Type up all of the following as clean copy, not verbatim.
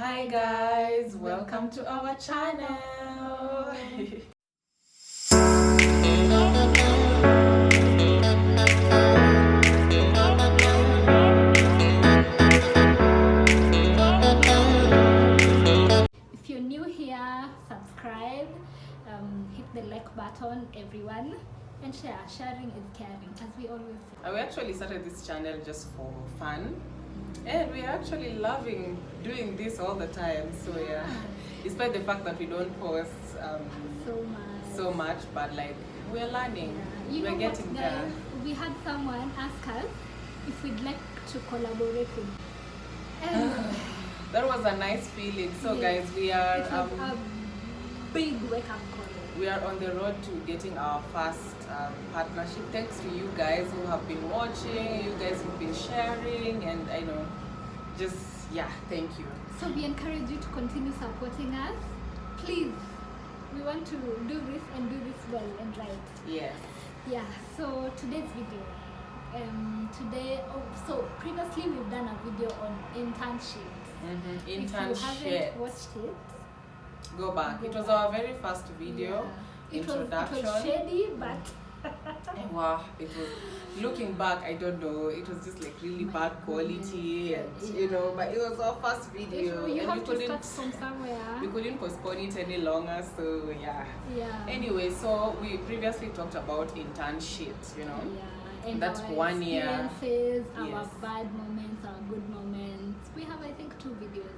Hi guys, welcome to our channel. If you're new here, subscribe, hit the like button, everyone, and share. Sharing is caring, as we always say. We actually started this channel just for fun, and we're actually loving doing this all the time. So yeah, despite the fact that we don't post so much, but like we're learning, Yeah. we're getting there. We had someone ask us if we'd like to collaborate with. And That was a nice feeling. So yes, guys, we are it was a big wake-up call. we are on the road to getting our first partnership. Thanks to you guys who have been watching, you guys who've been sharing, and I know, just yeah, thank you. So we encourage you to continue supporting us. Please, we want to do this and do this well and right. Yes. Yeah, so today's video. So previously we've done a video on internships. If you Internship. haven't watched it, Go back. Go It was back. our very first video. It Introduction. was shady, but Wow, it was, looking back, I don't know, it was just like really bad quality, and you know, but it was our first video, you and have to start from somewhere. we couldn't postpone it any longer, so yeah. Yeah. Anyway, so we previously talked about internships, you know. Yeah. And That's our 1 year. experiences, our Yes. bad moments, our good moments. We have, I think, 2 videos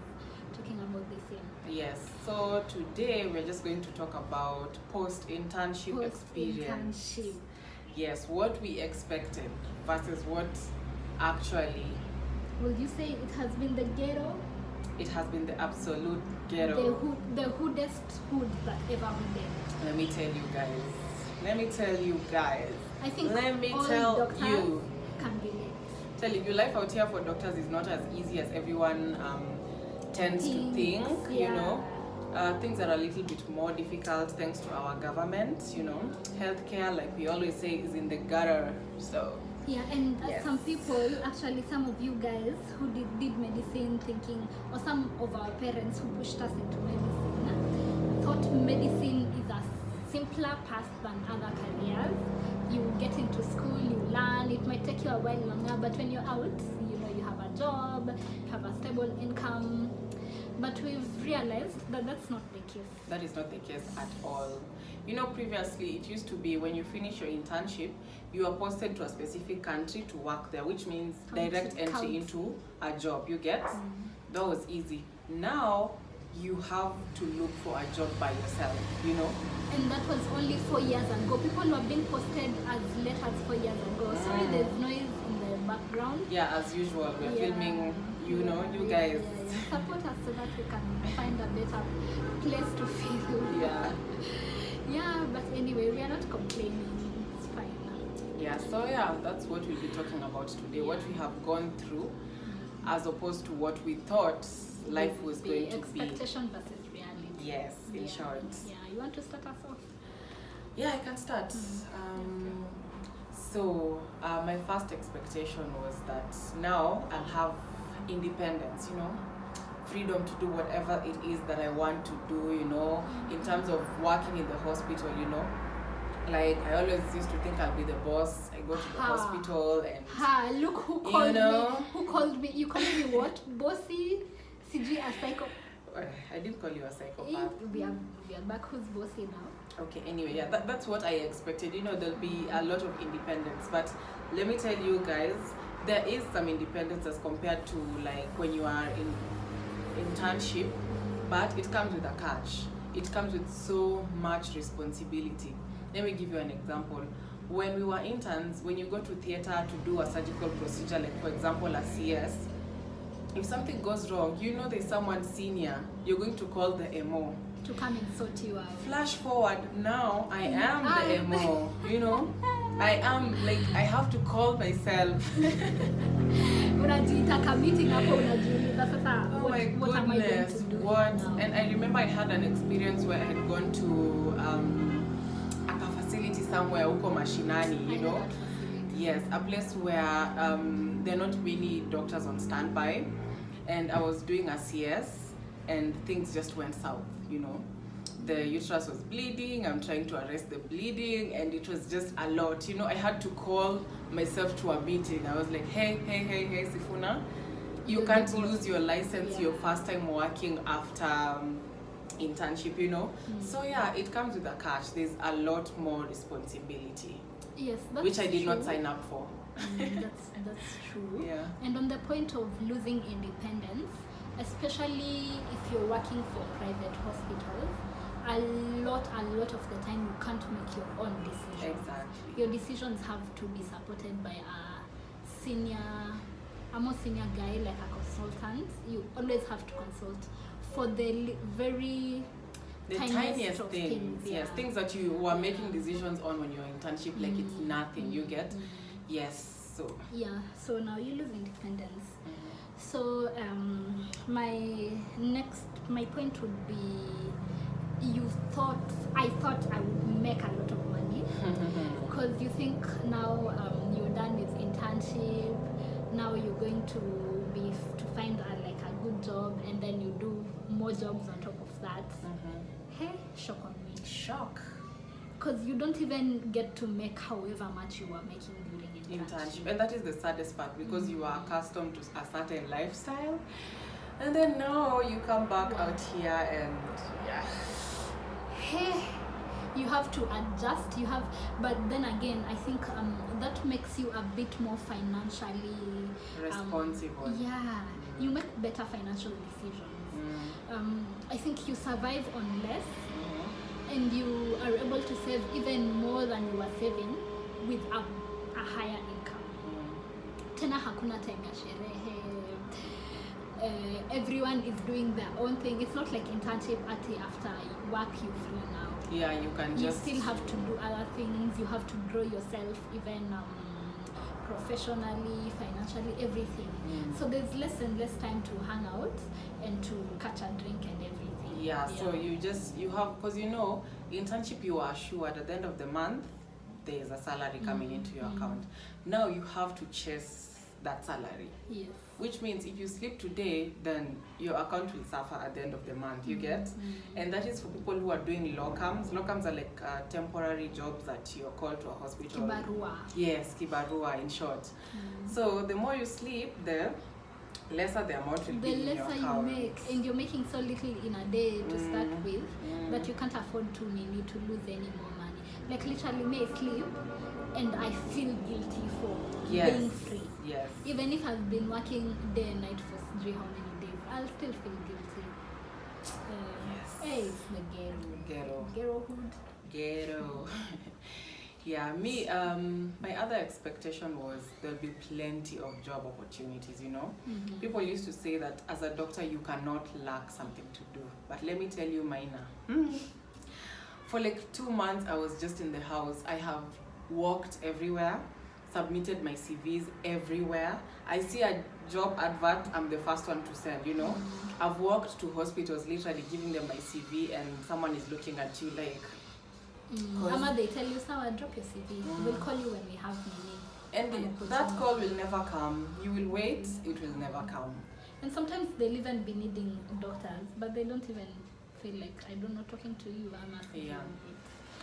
talking about the same. Yes, so today we're just going to talk about post-internship experience. Post-internship. Yes, what we expected versus what actually Would you say it has been the ghetto? it has been the absolute ghetto. The hoodest hood that ever hooded. Let me tell you guys. Let me tell you guys. I think Let me all tell doctors you. can relate. Telling you, life out here for doctors is not as easy as everyone tends to think. Yeah. You know, things are a little bit more difficult thanks to our government. You know, healthcare, like we always say, is in the gutter. So Yeah, and Yes. some people, actually some of you guys who did medicine thinking, or some of our parents who pushed us into medicine, thought medicine is a simpler path than other careers. You get into school, you learn, it might take you a while longer, but when you're out, you know, you have a job, you have a stable income. But we've realized that that's not the case. that is not the case at all. You know, previously it used to be when you finish your internship, you are posted to a specific country to work there, which means direct entry into a job. You get? That was easy. Now you have to look for a job by yourself, you know. And that was only 4 years ago. People were being posted as late as 4 years ago. Sorry, there's noise in the background. Yeah, as usual, we're Yeah. filming, you know, you Yeah, guys. yeah. Support us so that we can find a better place to feel. Yeah. Yeah, but anyway, we are not complaining. It's fine. Yeah, so yeah, that's what we'll be talking about today. What we have gone through as opposed to what we thought life was The going to be. expectation versus reality. Yes, in short. Yeah, you want to start us off? Yeah, I can start. So my first expectation was that now I'll have independence, you know, freedom to do whatever it is that I want to do, you know, in terms of working in the hospital, you know. Like I always used to think I'll be the boss. I go to the hospital and Ha, look who called know? me. Who called me? You called me what? Bossy? CG a psycho. I didn't call you a psychopath. We are back. Who's bossy now? Okay, anyway, yeah, that's what I expected. You know, there'll be a lot of independence. But let me tell you guys, there is some independence as compared to like when you are in internship, but it comes with a catch. It comes with so much responsibility. Let me give you an example. When we were interns, when you go to theater to do a surgical procedure, like for example a CS, if something goes wrong, you know there's someone senior, you're going to call the MO. To come and sort you out. Flash forward, now I am the MO, you know? I am, like, I have to call myself. Unajiita meeting hapo unajiuliza sasa Oh my what am I going goodness, to do what? now? And I remember I had an experience where I had gone to a facility somewhere huko mashinani, you know? Yes, a place where there are not many doctors on standby, and I was doing a CS, and things just went south, you know. The uterus was bleeding, I'm trying to arrest the bleeding, and it was just a lot, you know. I had to call myself to a meeting. I was like, hey, Sifuna, you can't lose your license your first time working after internship, you know. So yeah, it comes with a catch. There's a lot more responsibility. Yes, that's which I did true. not sign up for. That's true. Yeah. And on the point of losing independence, especially if you're working for private hospitals, a lot of the time you can't make your own decisions. Exactly. Your decisions have to be supported by a more senior guy, like a consultant. You always have to consult for the tiniest of things. Yes, things that you were making decisions on when you're in internship, like it's nothing. You get? Yes. So. Yeah. So now you lose independence. So my point would be, I thought I would make a lot of money because you think now you're done with internship, now you're going to find a good job, and then you do more jobs on top of that. Hey, shock on me. Shock. Because you don't even get to make however much you were making during internship. And that is the saddest part, because you are accustomed to a certain lifestyle, and then now you come back out here and hey, you have to adjust. But then again, I think that makes you a bit more financially responsible. You make better financial decisions. I think you survive on less, and you are able to save even more than you were saving with a higher income. Tena hakuna time ya sherehe. Everyone is doing their own thing. It's not like internship after work you free now. Yeah, you can You still have to do other things. You have to grow yourself, even professionally, financially, everything. So there's less and less time to hang out and to catch a drink and everything. Yeah. So you have, because you know, internship, you are assured at the end of the month there's a salary coming into your account. Now you have to chase that salary. Yes. Which means if you sleep today, then your account will suffer at the end of the month. You get? And that is for people who are doing locums. Locums are like temporary jobs that you're called to a hospital. Kibarua. Yes, kibarua in short. So the more you sleep, the lesser the amount will be in your account. The lesser you make, and you're making so little in a day to start with that you can't afford to lose any more money. Like literally, may sleep and I feel guilty for being free. Yes. Even if I've been working day and night for how many days, I'll still feel guilty. Hey, it's the ghetto. Yeah, me, my other expectation was there'll be plenty of job opportunities, you know. People used to say that as a doctor you cannot lack something to do. But let me tell you, Maina, for like 2 months I was just in the house. I have walked everywhere, submitted my CVs everywhere. I see a job advert, I'm the first one to send, you know. I've walked to hospitals literally giving them my CV, and someone is looking at you like... Ama they tell you, Sawa, drop your CV. We'll call you when we have meaning. And that call will never come. You will wait, it will never come. And sometimes they'll even be needing doctors, but they don't even feel like, I don't know, talking to you.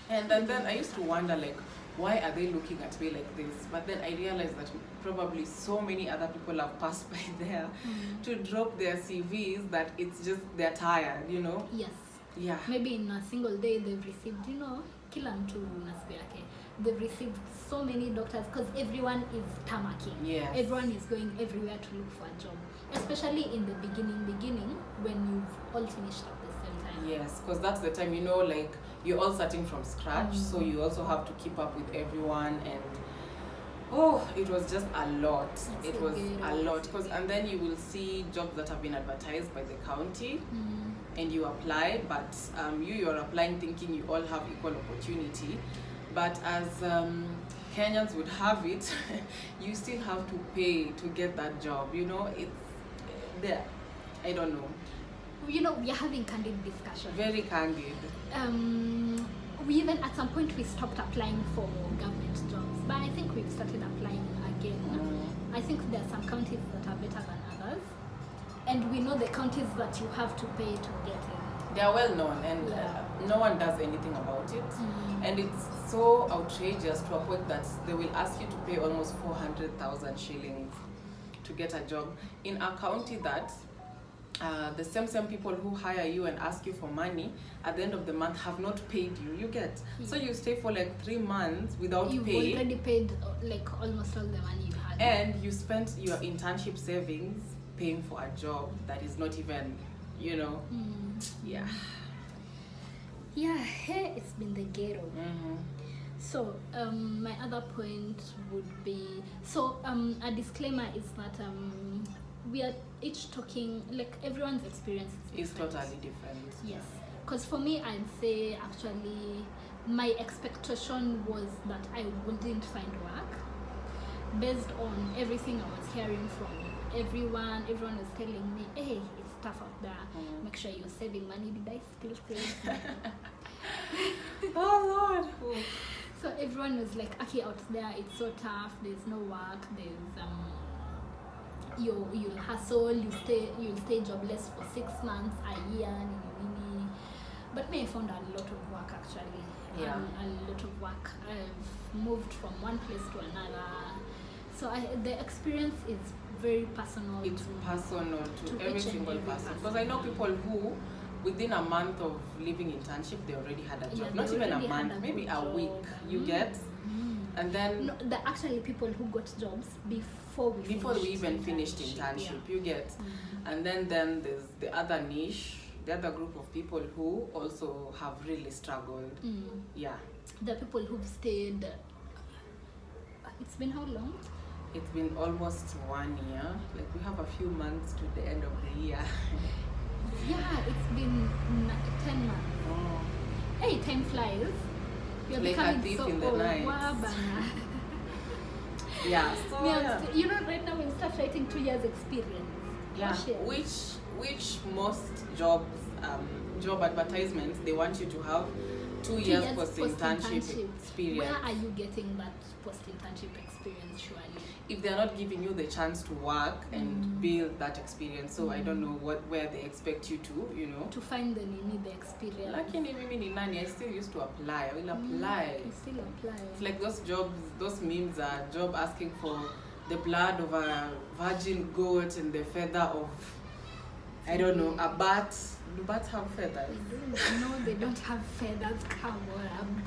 And then I used to wonder, like, why are they looking at me like this? But then I realized that probably so many other people have passed by there to drop their CVs that it's just, they're tired, you know? Yes. Yeah. Maybe in a single day they've received, you know, kila mtu na siku yake. They've received so many doctors because everyone is tamaking. Yes. Everyone is going everywhere to look for a job. Especially in the beginning when you've all finished at the same time. Yes, because that's the time, you know, like you're all starting from scratch, so you also have to keep up with everyone, and it was just a lot. It was a lot, and then you will see jobs that have been advertised by the county, and you apply, but you're applying thinking you all have equal opportunity, but as Kenyans would have it, you still have to pay to get that job, you know. It's there. I don't know. You know, we are having candid discussion. Very candid. We even, at some point, we stopped applying for government jobs, but I think we've started applying again. I think there are some counties that are better than others. And we know the counties that you have to pay to get in. They are well known, and no one does anything about it. And it's so outrageous to a point that they will ask you to pay almost 400,000 shillings to get a job in a county that the same people who hire you and ask you for money at the end of the month have not paid you. You get so you stay for like 3 months without You've pay. already paid like almost all the money you had, and you spent your internship savings paying for a job that is not even, you know. Yeah. Hey, it's been the ghetto. So my other point would be, so a disclaimer is that we are each talking, like everyone's experience It's totally different. Yes, because for me, I'd say actually my expectation was that I wouldn't find work based on everything I was hearing from everyone. Everyone was telling me, hey, it's tough out there. Make sure you're saving money. Did I spill crazy? Oh Lord. So everyone was like, okay, out there it's so tough. There's no work. There's you'll hustle. You'll stay jobless for 6 months, a year, But me, I found a lot of work actually. Yeah. A lot of work. I've moved from one place to another. So the experience is very personal. It's personal to every each and single every person. person. Because I know people who, within a month of leaving internship, they already had a job. Yeah, Not they even a already had month, a maybe good a job. week. You get, and then No, there are actually people who got jobs before we even finished internship. You get, and then there's the other niche, the other group of people who also have really struggled. Yeah. The people who've stayed. It's been how long? It's been almost 1 year. Like we have a few months to the end of the year. Yeah, it's been 10 months. Hey, time flies. You're Like a becoming thief so in the old. night. Wow, bana. Yeah. So yeah. You know, right now we start writing 2 years experience. Yeah, Oh, shit. which most jobs, job advertisements, they want you to have 2 years post-internship experience. Where are you getting that post-internship experience, surely? If they're not giving you the chance to work and build that experience, so I don't know where they expect you to, you know. To find the experience. Lakini mimi ni nani, I still used to apply. I will apply. You still apply. It's like those jobs, those memes are job asking for the blood of a virgin goat and the feather of, I don't know, a bat. Do bats have feathers? No, they don't have feathers. Come on,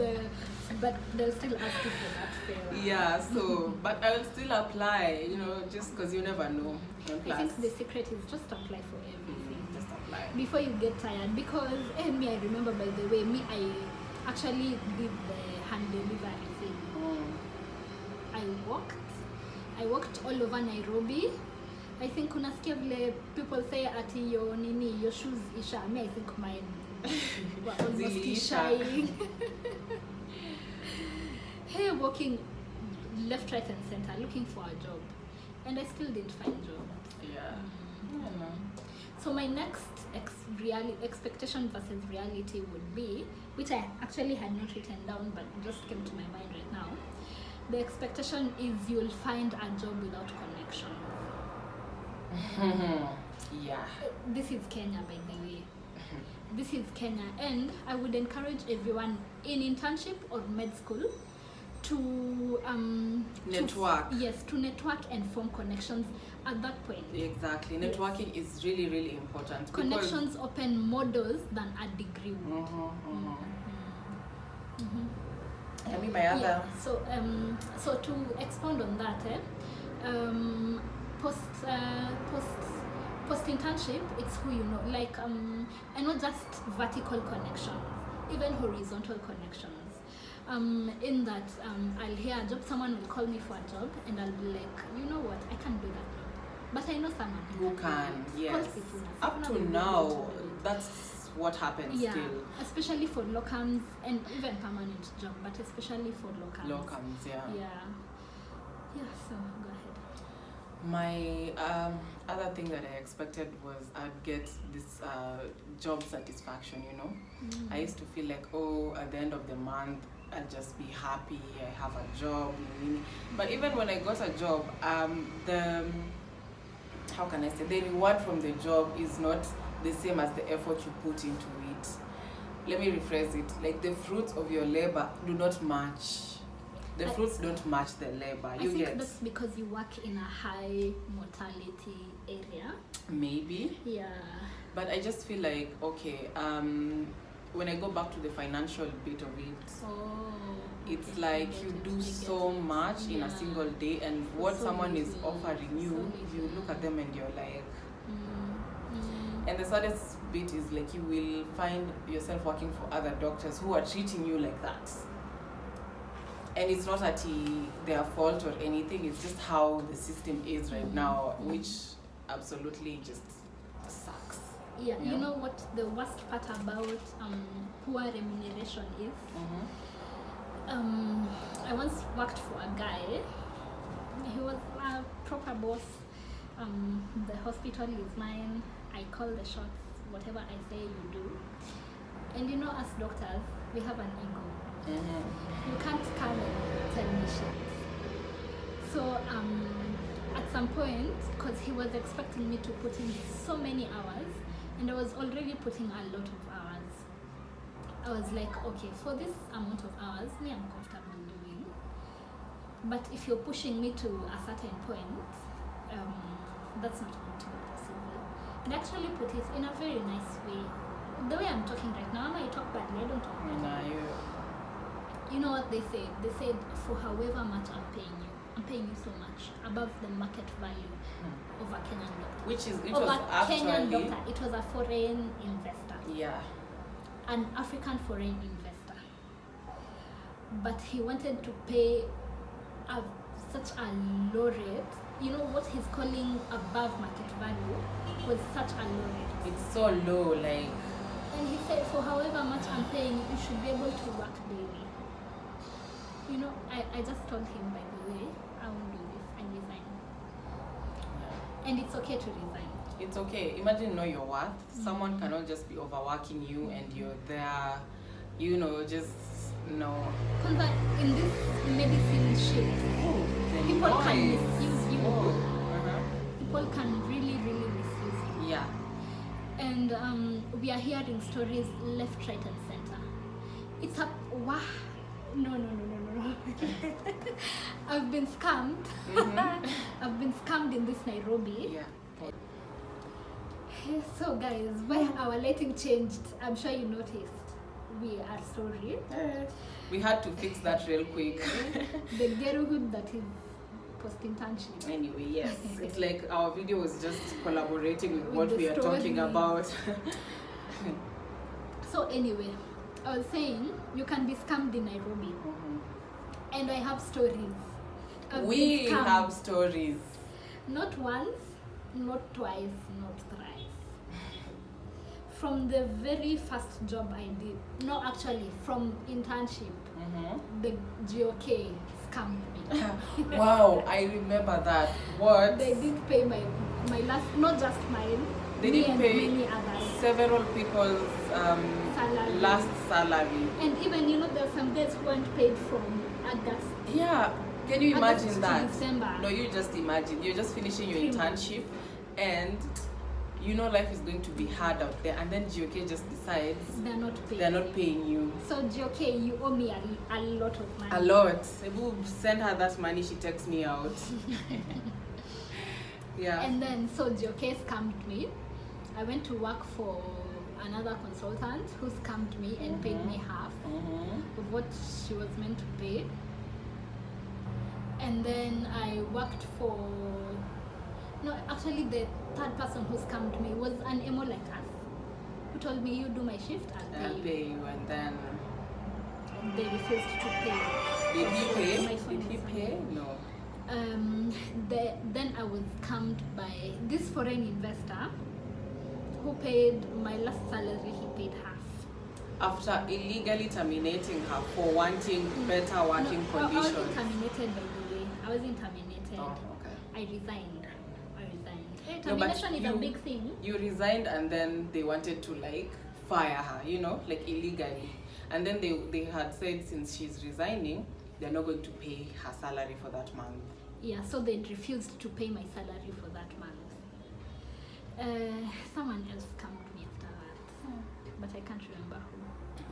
but they'll still ask you for that feather. Yeah, so, but I will still apply, you know, just because you never know. And I plus, think the secret is just apply for everything. just apply. Before you get tired, because me, I remember, by the way, I actually did the hand delivery thing. I walked all over Nairobi. I think unasikia vile people say ati your shoes isha. Me, I think mine were almost ishaing. Hey, walking left, right and center looking for a job, and I still didn't find a job. Yeah. So my next expectation versus reality would be, which I actually had not written down but just came to my mind right now. The expectation is you'll find a job without connection. Yeah. This is Kenya, by the way. This is Kenya, and I would encourage everyone in internship or med school to Network. To network and form connections at that point. Exactly. Networking is really, really important. Connections open more doors than a degree would. I mean, my other. Yeah. So to expound on that, post internship, it's who you know. Like and not just vertical connections, even horizontal connections. In that I'll hear a job, someone will call me for a job, and I'll be like, you know what, I can't do that job, but I know someone Who can? Yes. Up to now, that's what happens still. Especially for locums and even permanent job, but especially for locums. Locums, yeah. Yeah, so go ahead. My other thing that I expected was I'd get this job satisfaction, you know. I used to feel like, oh, at the end of the month, I'll just be happy, I have a job. But even when I got a job, how can I say, the reward from the job is not the same as the effort you put into it. Let me rephrase it. Like the fruits of your labor do not match. The fruits don't match the labor. I think that's because you work in a high mortality area. Maybe. Yeah. But I just feel like, okay, when I go back to the financial bit of it, it's like you do so much in a single day, and what someone is offering you, you look at them and you're like, and the saddest bit is like you will find yourself working for other doctors who are treating you like that. And it's not at their fault or anything, it's just how the system is right now, which absolutely just sucks. Yeah, you know what the worst part about poor remuneration is? I once worked for a guy. He was a proper boss. The hospital is mine. I call the shots. Whatever I say, you do. And you know, as doctors, we have an ego. You can't come and tell me shit. So at some point, because he was expecting me to put in so many hours, and I was already putting a lot of hours, I was like, okay, for this amount of hours, me, I'm comfortable doing. But if you're pushing me to a certain point, that's not going to be possible. And actually put it in a very nice way. The way I'm talking right now, I talk badly, I don't talk badly. You know what they say? They said, for however much I'm paying you so much, above the market value of a Kenyan doctor. Which is, it of was a actually... Kenyan doctor. It was a foreign investor. Yeah. An African foreign investor. But he wanted to pay such a low rate. You know what he's calling above market value was such a low rate. It's so low, like... And he said, for however much I'm paying, you should be able to work daily. You know, I just told him, by the way, I won't do this, I resign. Yeah. And it's okay to resign. It's okay. Imagine know your worth. Someone cannot just be overworking you and you're there, you know, just, no. Because in this medicine shit, people can misuse you. People can really, really misuse you. Yeah. And we are hearing stories left, right, and center. It's a no. I've been scammed. I've been scammed in this Nairobi. Yeah. So guys, when our lighting changed, I'm sure you noticed. We are sorry. We had to fix that real quick. The Geruhood that is post-internship. Anyway, yes. It's like our video was just collaborating with what we are talking about. So anyway, I was saying you can be scammed in Nairobi. And I have stories. We have stories. Not once, not twice, not thrice. From the very first job I did, no, actually, from internship, the GOK scammed me. Wow, I remember that. What? They did pay my last, not just mine, they me did and pay many others. Several people's last salary. And even, you know, there are some days who weren't paid from August. Yeah, can you imagine that? December. No, you just imagine. You're just finishing your internship and you know life is going to be hard out there, and then GOK just decides they're not paying you. So GOK, you owe me a lot of money. A lot. We'll send her that money, she takes me out. Yeah. And then so GOK scammed me. I went to work for another consultant who scammed me and paid me half of what she was meant to pay. And then I worked for... No, actually the third person who scammed me was an emo like us, who told me, you do my shift, I'll pay you, and then... They refused to pay. Did he pay? Did he pay? No. Then I was scammed by this foreign investor who paid my last salary, he paid half. After illegally terminating her for wanting better working conditions. I wasn't terminated, by the way. I wasn't terminated. Oh, okay. I resigned. Termination is a big thing. You resigned and then they wanted to like fire her, you know, like illegally. And then they had said since she's resigning, they're not going to pay her salary for that month. Yeah, so they refused to pay my salary for that month. Someone else came to me after that, but I can't remember who.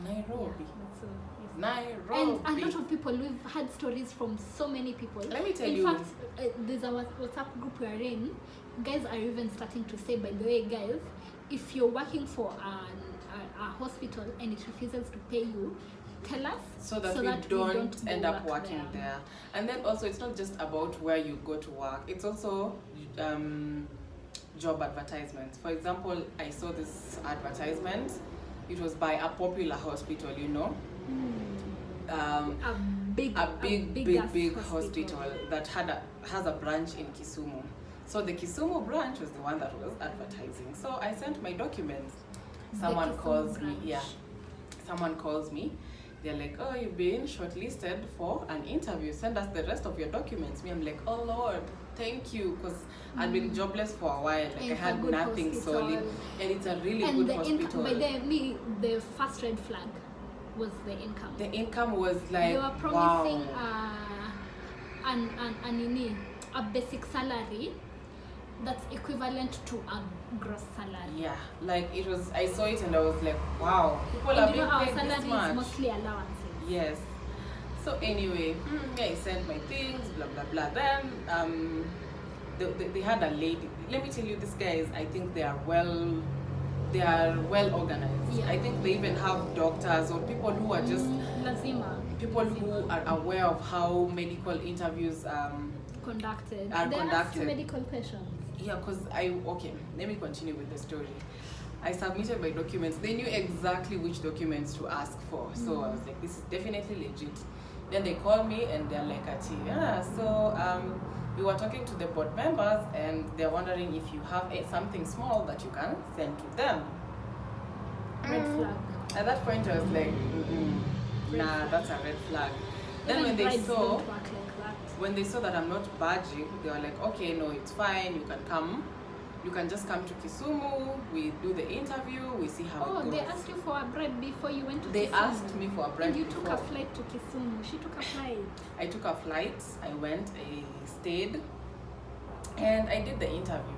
Nairobi. Yeah, so, yes. Nairobi. And a lot of people, we've had stories from so many people. Let me tell in you. In fact, there's a WhatsApp group we are in. Guys are even starting to say, by the way, guys, if you're working for a hospital and it refuses to pay you, tell us so that we don't end up working there. And then also, it's not just about where you go to work. It's also job advertisements. For example, I saw this advertisement. It was by a popular hospital, you know. A big hospital that has a branch in Kisumu. So the Kisumu branch was the one that was advertising. So I sent my documents. Someone calls me. They're like, oh, you've been shortlisted for an interview. Send us the rest of your documents. Me, I'm like, oh Lord, thank you, because I'd been jobless for a while. Like, I had nothing solid, and it's a really good hospital. By the first red flag was the income. The income was like, they were promising a basic salary that's equivalent to a gross salary. Yeah, like it was. I saw it and I was like, wow, people are being paid this much. Is mostly allowances. Yes. So anyway, I sent my things, blah blah blah. Then they had a lady. Let me tell you, these guys, I think they are well organized. Yeah. I think they even have doctors or people who are just people who are aware of how medical interviews conducted. They ask you medical questions. Yeah, because let me continue with the story. I submitted my documents. They knew exactly which documents to ask for. So I was like, this is definitely legit. Then they call me and they're like, we were talking to the board members and they're wondering if you have something small that you can send to them. Red flag. At that point I was like, that's a red flag. Then when they saw that I'm not budging, they were like, okay, no, it's fine, you can come. You can just come to Kisumu, we do the interview, we see how it goes. Oh, they asked you for a bribe before you went to Kisumu? They asked me for a bribe and you took a flight to Kisumu. She took a flight. I took a flight, I went, I stayed, and I did the interview.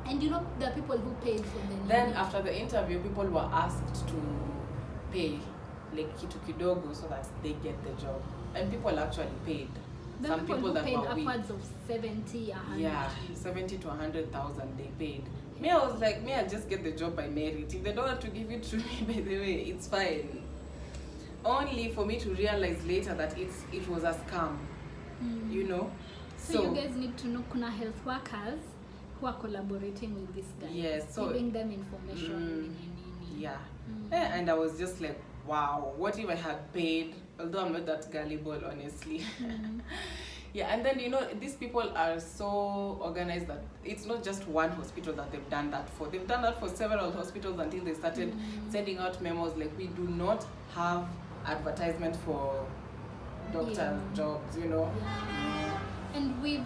And you know, there are people who paid for the Then after the interview, people were asked to pay like kitu kidogo so that they get the job. And people actually paid. Some people that paid upwards of 70, 100. Yeah, 70 to 100,000 they paid. Me, I was like, I'll just get the job by merit. If they don't want to give it to me, by the way, it's fine. Only for me to realize later that it was a scam, you know. So you guys need to know kuna health workers who are collaborating with this guy. Yes, so giving them information. Yeah. And I was just like, wow, what if I had paid? Although I'm not that gullible, honestly. Yeah, and then, you know, these people are so organized that it's not just one hospital that they've done that for. They've done that for several hospitals until they started sending out memos like, we do not have advertisement for doctor jobs, you know. Yeah. And we've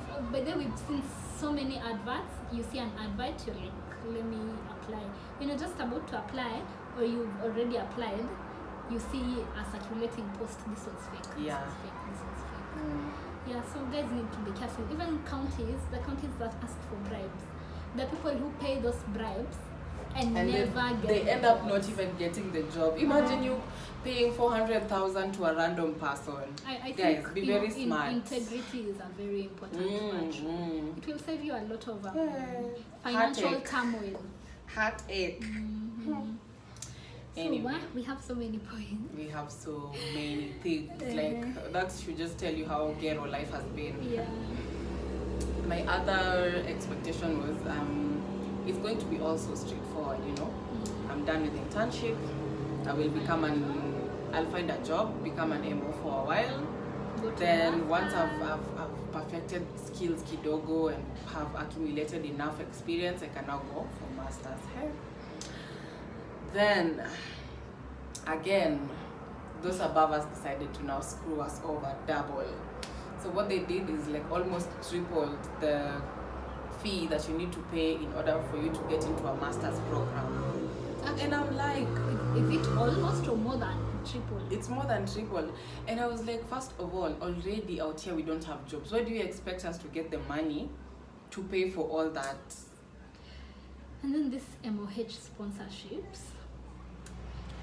seen so many adverts. You see an advert, you're like, let me apply. When you're just about to apply, or you've already applied, you see a circulating post, this was fake, this was fake, this was fake. Yeah, so guys need to be careful. Even counties, the counties that ask for bribes, the people who pay those bribes and never get they end up not even getting the job. Imagine you paying 400,000 to a random person. I guys, think be very smart. Integrity is a very important factor. It will save you a lot of financial turmoil. Heartache. Anyway, so we have so many points. We have so many things. Like, that should just tell you how ghetto life has been. Yeah. My other expectation was it's going to be also straightforward, you know. I'm done with internship. I will I'll find a job, become an MO for a while. Then once I've perfected skills kidogo and have accumulated enough experience, I can now go for master's. Then again, those above us decided to now screw us over double. So what they did is like almost tripled the fee that you need to pay in order for you to get into a master's program. And I'm like, is it almost or more than triple? It's more than triple. And I was like, first of all, already out here we don't have jobs. Where do you expect us to get the money to pay for all that. And then this MOH sponsorships.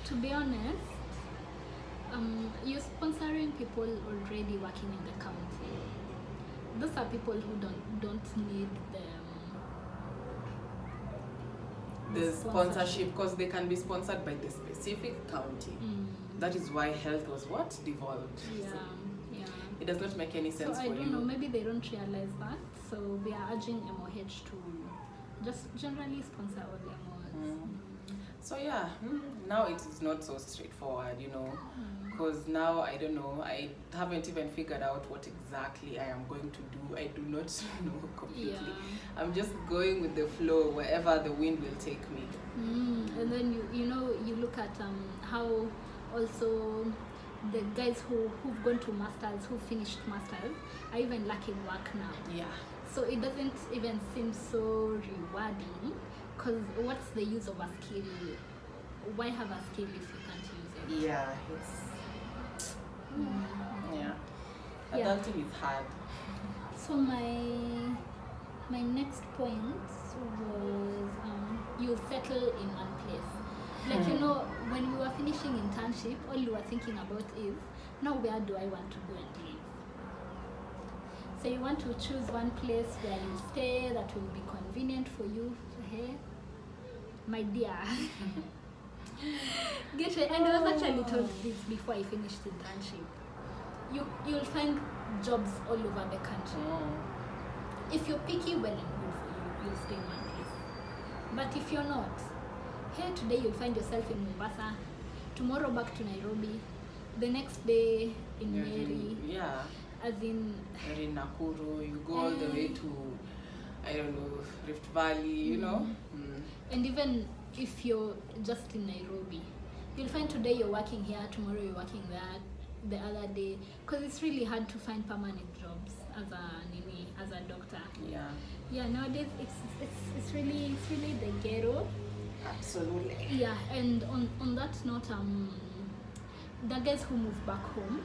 To be honest, you're sponsoring people already working in the county. Those are people who don't need the sponsorship, because they can be sponsored by the specific county. That is why health was what devolved. Yeah, So yeah. it does not make any sense So I for don't you. know, maybe they don't realize that. So we are urging MOH to just generally sponsor all MOHs. So yeah, now it is not so straightforward, because now I don't know, I haven't even figured out what exactly I am going to do. I do not know completely. Yeah. I'm just going with the flow wherever the wind will take me. And then you look at how also the guys who've gone to masters, who finished masters, are even lacking work now. Yeah. So it doesn't even seem so rewarding, because what's the use of a skill? Why have a skill if you can't use it? Yeah, it's yeah. Yeah. Adulting is hard. So my next point was you settle in one place. Like when we were finishing internship, all you were thinking about is, now where do I want to go and live? So you want to choose one place where you stay that will be convenient for you. Hey, my dear. Get it? And I was actually told this before I finished internship. You'll find jobs all over the country. If you're picky, well and good for you, you'll stay in one place. But if you're not, here today you'll find yourself in Mombasa, tomorrow back to Nairobi, the next day in Nyeri. Yeah. As in, You're in Nakuru, you go all the way to, I don't know, Rift Valley, And even if you're just in Nairobi, you'll find today you're working here, tomorrow you're working there, the other day, because it's really hard to find permanent jobs as a doctor. Yeah. Yeah, nowadays it's really the ghetto. Absolutely. Yeah, and on that note, the guys who move back home.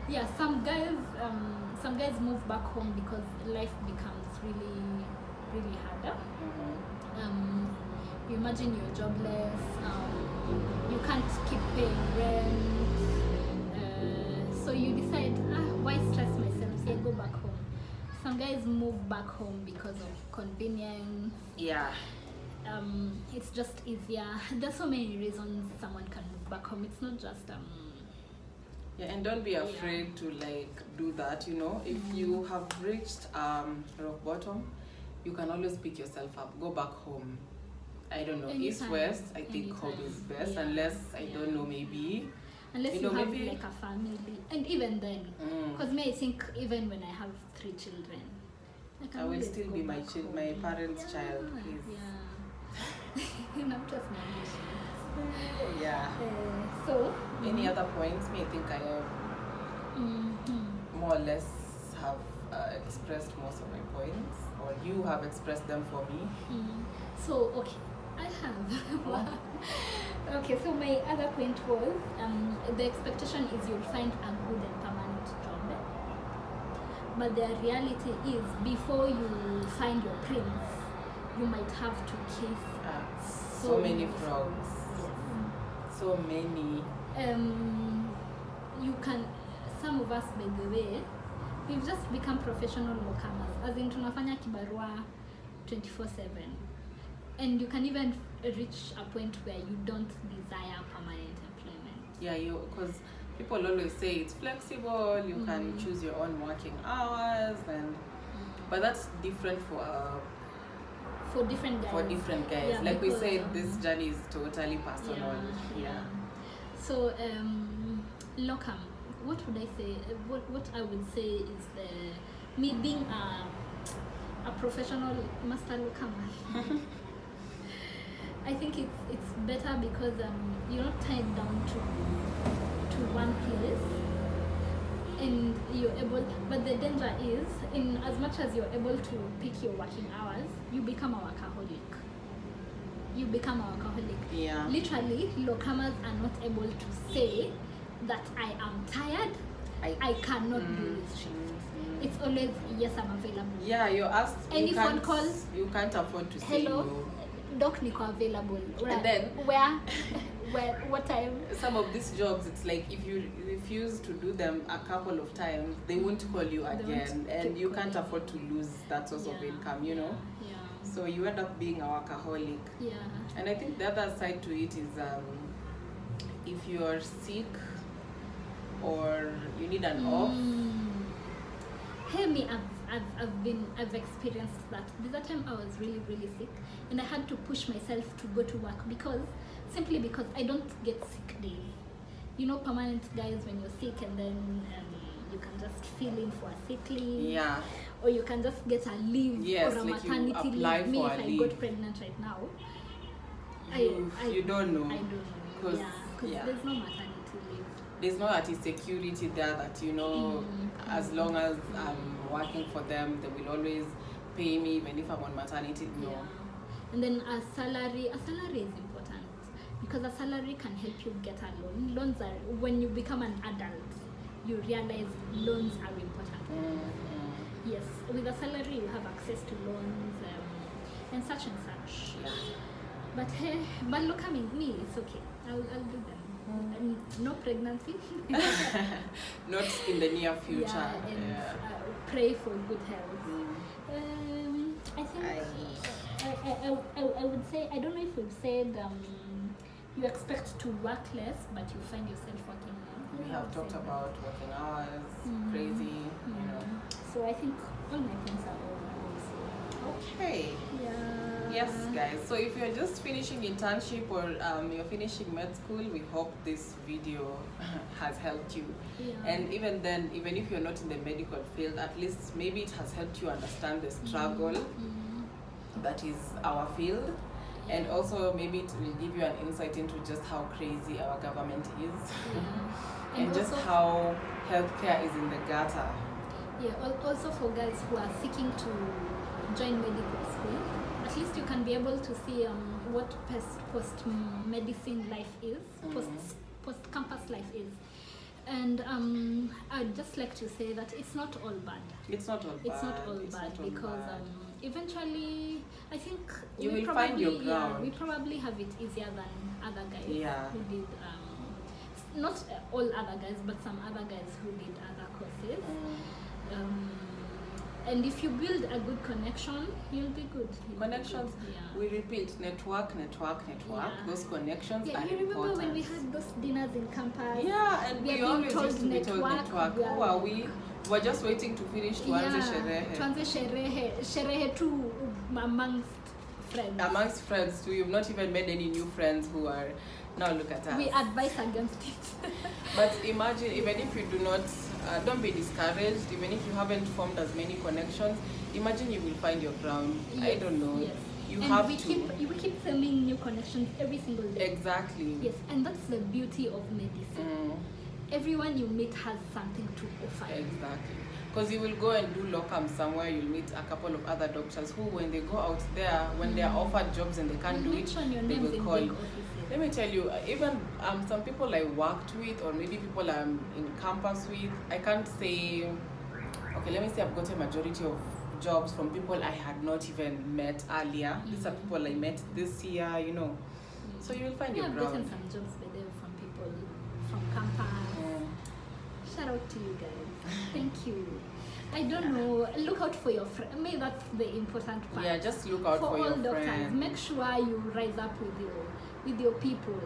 Yeah, some guys move back home because life becomes really harder. You imagine you're jobless, you can't keep paying rent, so you decide, why stress myself? Say, go back home. Some guys move back home because of convenience. Yeah. It's just easier. There's so many reasons someone can move back home. It's not just Yeah, and don't be afraid to do that. If you have reached rock bottom, you can always pick yourself up. Go back home. I don't know, Anytime. East, West. I think Anytime. home is best, Yeah. unless I don't know, maybe. Unless you have maybe like a family, and even then, because I think even when I have 3 children, I will still be my parents' child, please. Yeah. I'm just my Yeah. So. Any other points? I think I have more or less have expressed most of my points, or you have expressed them for me. So okay, I have. Okay, so my other point was the expectation is you'll find a good and permanent job, but the reality is before you find your prince, you might have to kiss so many frogs. So many. You can, some of us by the way, we've just become professional locamers, as in tunafanya kibarua 24/7, and you can even reach a point where you don't desire permanent employment. Yeah, because people always say it's flexible, you can choose your own working hours, but that's different for different guys. Yeah, like because, we said, this journey is totally personal. Yeah. So locum, what would I say? What I would say is me being a professional master locamer. I think it's better because you're not tied down to one place, and you're able. But the danger is, in as much as you're able to pick your working hours, you become a workaholic. Yeah. Literally, locamers are not able to say that I am tired. I cannot do this shift. it's always yes, I'm available. Yeah, you're asked. Any phone call? You can't afford to say Hello, no. doc niko available. And then where, what time? Some of these jobs, it's like if you refuse to do them a couple of times, they won't call you again, and you can't afford to lose that source of income, you know. Yeah. So you end up being a workaholic. Yeah. And I think the other side to it is if you're sick or you need an off. Hey, me, I've experienced that. There's a time I was really, really sick, and I had to push myself to go to work simply because I don't get sick days. You know, permanent guys, when you're sick and then you can just fill in for a sick leave. Yeah. Or you can just get a leave or a like maternity leave. Me, if I got pregnant right now, you don't know. I don't know. Because there's no maternity leave. There's no security there that, you know, as long as I'm working for them, they will always pay me even if I'm on maternity. No. Yeah. And then a salary is important, because a salary can help you get a loan. Loans are, when you become an adult, you realize loans are important. Yes, with a salary you have access to loans and such and such. Yeah. But hey, but look at me, it's okay. I'll do them. No pregnancy. Not in the near future. Yeah, and pray for good health. I think I would say, I don't know if we've said you expect to work less, but you find yourself working more. We have talked about working hours, crazy, you know. So I think all my things are over. Okay. Yeah. Yes, guys. So if you're just finishing internship or you're finishing med school, we hope this video has helped you. Yeah. And even then, even if you're not in the medical field, at least maybe it has helped you understand the struggle that is our field. And also maybe it will give you an insight into just how crazy our government is. And just how healthcare is in the gutter. Yeah, also for guys who are seeking to join medical school, at least you can be able to see what post-medicine life is, post-campus life is. And I'd just like to say that it's not all bad. It's not all bad. It's not all bad because eventually, I think you will find your ground. Yeah, we probably have it easier than other guys who did, not all other guys, but some other guys who did other courses. And if you build a good connection, you'll be good. Connections, we repeat, network. Yeah. Those connections are you remember important. when we had those dinners in campus? Yeah, and we always used to be told network. Who are we? We're just waiting to finish tuanze sherehe. Tuanze sherehe tu amongst friends. Amongst friends too. You've not even made any new friends who are, now look at us. We advise against it. But imagine, even if you do not, don't be discouraged, even if you haven't formed as many connections, imagine you will find your ground. Yes, I don't know. Yes. You have to. We keep forming new connections every single day. Exactly. Yes, and that's the beauty of medicine. Everyone you meet has something to offer. Exactly. Because you will go and do locum somewhere, you'll meet a couple of other doctors who, when they go out there, when they are offered jobs and they can't do it, they will call you. Let me tell you, even some people I worked with, or maybe people I'm in campus with, I can't say, okay, let me say I've got a majority of jobs from people I had not even met earlier. These are people I met this year, you know. So you will find your ground. I've gotten some jobs by them from people from campus. Shout out to you guys. Thank you. I don't know. Look out for your friends. Maybe that's the important part. Yeah, just look out for your doctors. friends. Make sure you rise up with your people.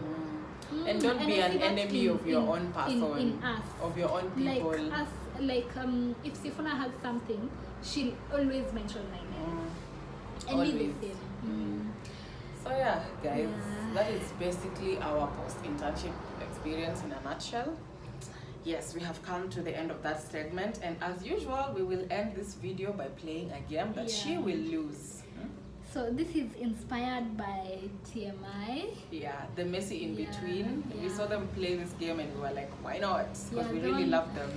And don't be an enemy of your own person. In us. Of your own people. Like us. Like if Sifuna has something, she'll always mention my name. And always. me the same. So yeah, guys, that is basically our post-internship experience in a nutshell. Yes, we have come to the end of that segment, and as usual, we will end this video by playing a game that she will lose. So this is inspired by TMI. Yeah, the Messi in between. We saw them play this game and we were like, why not? Because we the really love them.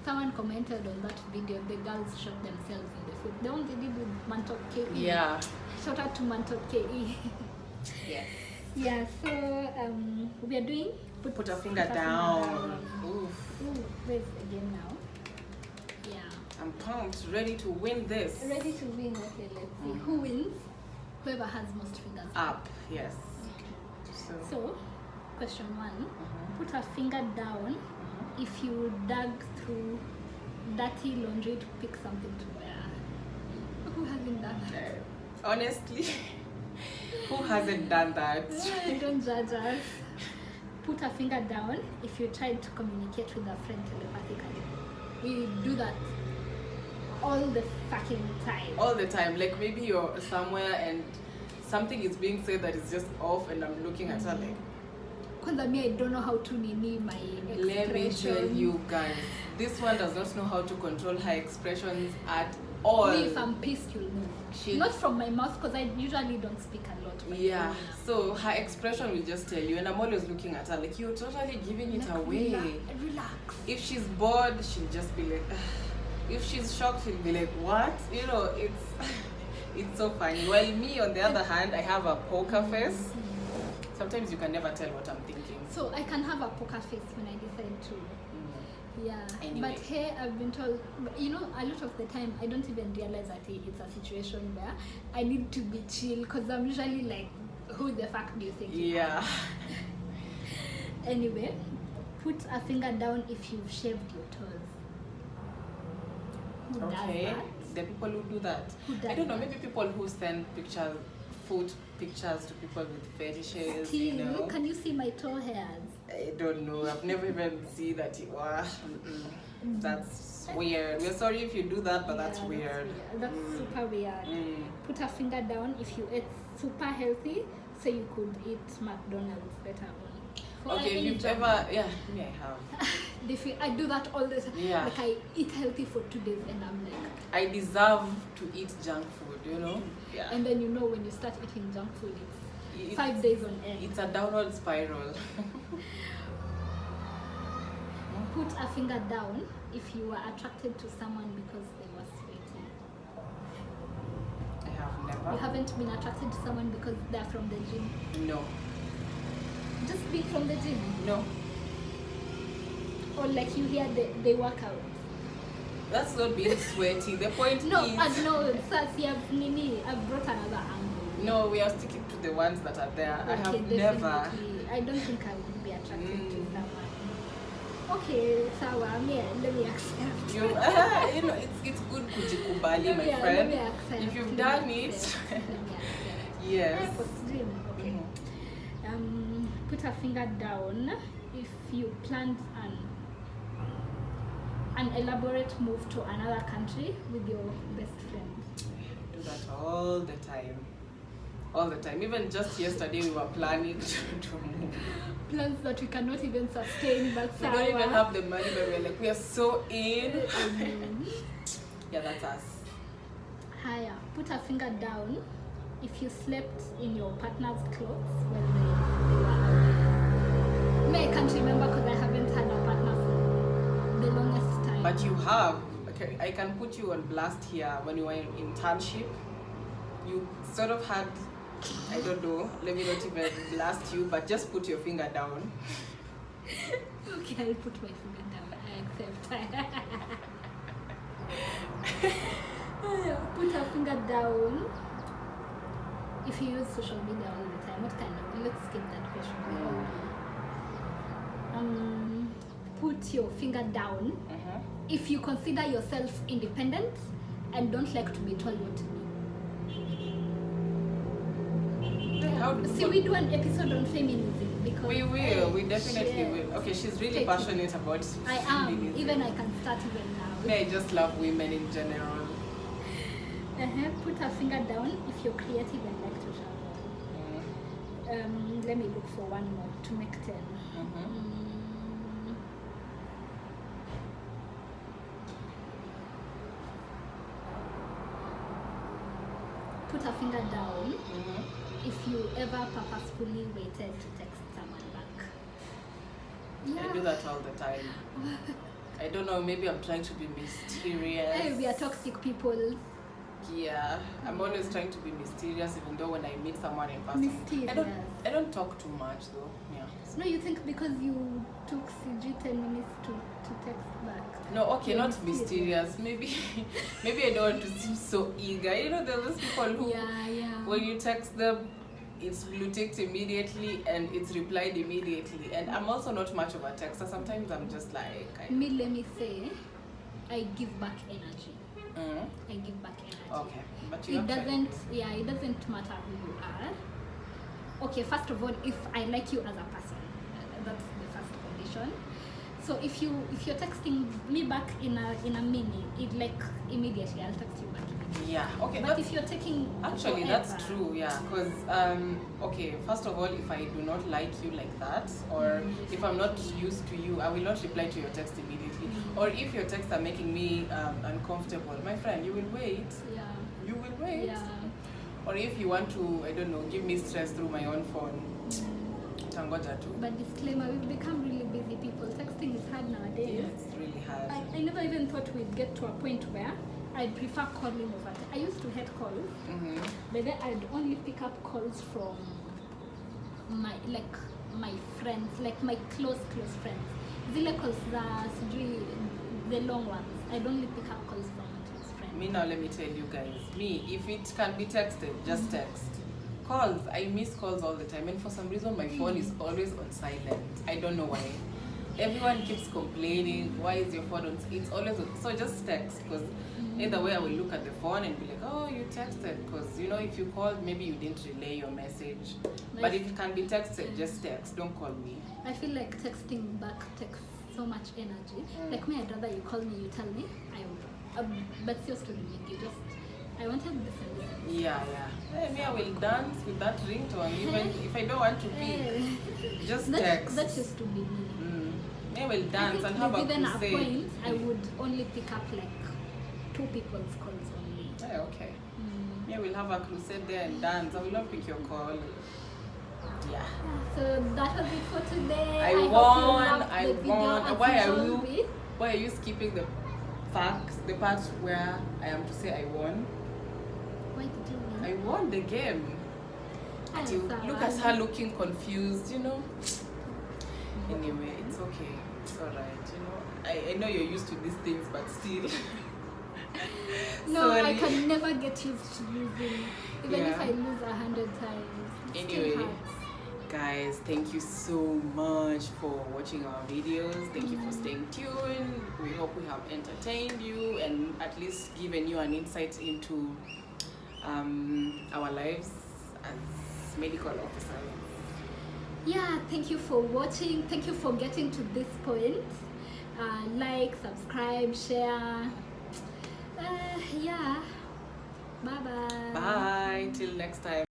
Someone commented on that video, the girls shot themselves in the foot. The one they did with Mantok KE. Yeah. Shout out to Mantok KE. Yes. Yeah, so we are doing Put a finger down. Oof. Ooh, where's the game now? Yeah. I'm pumped, ready to win this. Ready to win. Okay, let's see. Who wins? Whoever has most fingers Up, yes. So, question 1. Put a finger down if you dug through dirty laundry to pick something to wear. Who hasn't done that? Honestly, who hasn't done that? Don't judge us. Put a finger down if you tried to communicate with a friend telepathically. We do that all the fucking time. All the time. Like maybe you're somewhere and something is being said that is just off, and I'm looking at her like, Kwanza me, I don't know how to nini my expression. let me tell you guys, this one does not know how to control her expressions at all. Me, if I'm pissed, you'll know. Not from my mouth, because I usually don't speak a lot. Yeah, so her expression will just tell you, and I'm always looking at her like, you're totally giving it away. Relax. If she's bored, she'll just be like, if she's shocked, she'll be like, what? You know, it's so funny. While me, on the other hand, I have a poker face. Sometimes you can never tell what I'm thinking. So I can have a poker face when I decide to. Yeah. Anyway. But here I've been told, a lot of the time I don't even realize that it's a situation where I need to be chill, because I'm usually like, who the fuck do you think you are? Yeah. Anyway, put a finger down if you've shaved your toes. Who does that? The people who do that. I don't know, maybe people who send foot pictures to people with fetishes. Still, you know? can you see my toe hairs? I don't know. I've never even seen that. That's weird. We're sorry if you do that, but that's weird. That's super weird. Put a finger down if you ate super healthy, so you could eat McDonald's better on. Okay, if you've ever, me I have. I do that all the time. Yeah. Like I eat healthy for 2 days and I'm like, I deserve to eat junk food, you know? Yeah. And then when you start eating junk food, it's 5 days on end. It's a downward spiral. Put a finger down if you were attracted to someone because they were sweaty. I have never. You haven't been attracted to someone because they're from the gym? No. Just be from the gym? No. Or like you hear they work out? That's not being sweaty. The point No, is... no, Sassy, I've brought another angle. No, we are sticking to the ones that are there. Okay, I have definitely. never... I don't think I would be attracted to someone. Okay, sawa, let me accept. You know, it's good kujikubali, my friend. Let me accept. If you've done it, yes. Okay. Put a finger down if you planned an elaborate move to another country with your best friend. I do that all the time. All the time. Even just yesterday, we were planning to move. Plans that we cannot even sustain, but we don't even have the money, but we're like, we are so in. Yeah, that's us. Higher. Put a finger down if you slept in your partner's clothes when they were out. I can't remember because I haven't had a partner for the longest time. But you have. Okay, I can put you on blast here. When you were in internship, you sort of had, I don't know, let me not even blast you, but just put your finger down. Okay, I'll put my finger down. I accept. Put a finger down if you use social media all the time. What kind of? Let's skip that question. Put your finger down if you consider yourself independent and don't like to be told what to do. See, we do an episode on feminism because we will. We definitely will. Okay, she's really passionate about I am. feminism. Even I can start even now. I just love women in general. Put a finger down if you're creative and like to travel. Let me look for one more to make 10. Put a finger down if you ever purposefully waited to text someone back. Yeah. I do that all the time. I don't know, maybe I'm trying to be mysterious. Hey, we are toxic people. Yeah, I'm always trying to be mysterious, even though when I meet someone in person, Mysterious. I don't talk too much though. Yeah. No, you think because you took CG 10 minutes to text back? No, okay, You're not mysterious. Maybe maybe I don't want to seem so eager. You know, there are those people who, Yeah. when you text them, it's blue ticked immediately and it's replied immediately. And I'm also not much of a texter. Sometimes I'm just like, Me, let me say, I give back energy. Mm. I give back energy. Okay, but you It doesn't. Yeah, it doesn't matter who you are. Okay, first of all, if I like you as a person, that's the first condition. So if you're texting me back in a minute, it like immediately I'll text you back immediately. Yeah, okay. But if you're taking actually forever, that's true, yeah, because okay, first of all, if I do not like you like that, or if I'm not used to you, I will not reply to your text immediately. Or if your texts are making me uncomfortable, my friend, you will wait. Yeah. You will wait. Yeah. Or if you want to, I don't know, give me stress through my own phone, tangoja too. But disclaimer, we've become really busy people. Texting is hard nowadays. Yeah, it's really hard. I never even thought we'd get to a point where I'd prefer calling over. I used to hate calls, but then I'd only pick up calls from my friends, like my close friends. Zile calls the long ones. I'd only pick up calls from my close friends. Me now, let me tell you guys. Me, if it can be texted, just text. Calls, I miss calls all the time, and for some reason my phone is always on silent. I don't know why. Everyone keeps complaining, why is your phone on? It's always on. So just text, because either way I will look at the phone and be like, oh, you texted, because you know, if you called, maybe you didn't relay your message. But if it can be texted, just text. Don't call me. I feel like texting back takes so much energy. Like me, I'd rather you call me, you tell me, but yours to me, I wanted this and this. Yeah. Hey, me, I will dance with that ringtone, even if I don't want to pick. Just text. That used to be me. Me, I will dance and have a even at a crusade. point, I would only pick up like 2 people's calls only. Hey, okay. Me, I will have a crusade there and dance. I will not pick your call. Yeah. So that was it for today. I hope you won. loved the video. Why are you skipping the facts, the part where I am to say I won? Why did you win? I won the game. Look at her looking confused, you know. Anyway, it's okay. It's alright, you know. I know you're used to these things, but still. No, Sorry. I can never get used to losing. Even if I lose 100 times. It still Anyway, hurts. guys, thank you so much for watching our videos. Thank you for staying tuned. We hope we have entertained you and at least given you an insight into our lives as medical officers. Yeah, thank you for watching. Thank you for getting to this point. Like, subscribe, share. Yeah. Bye-bye. Bye. Till next time.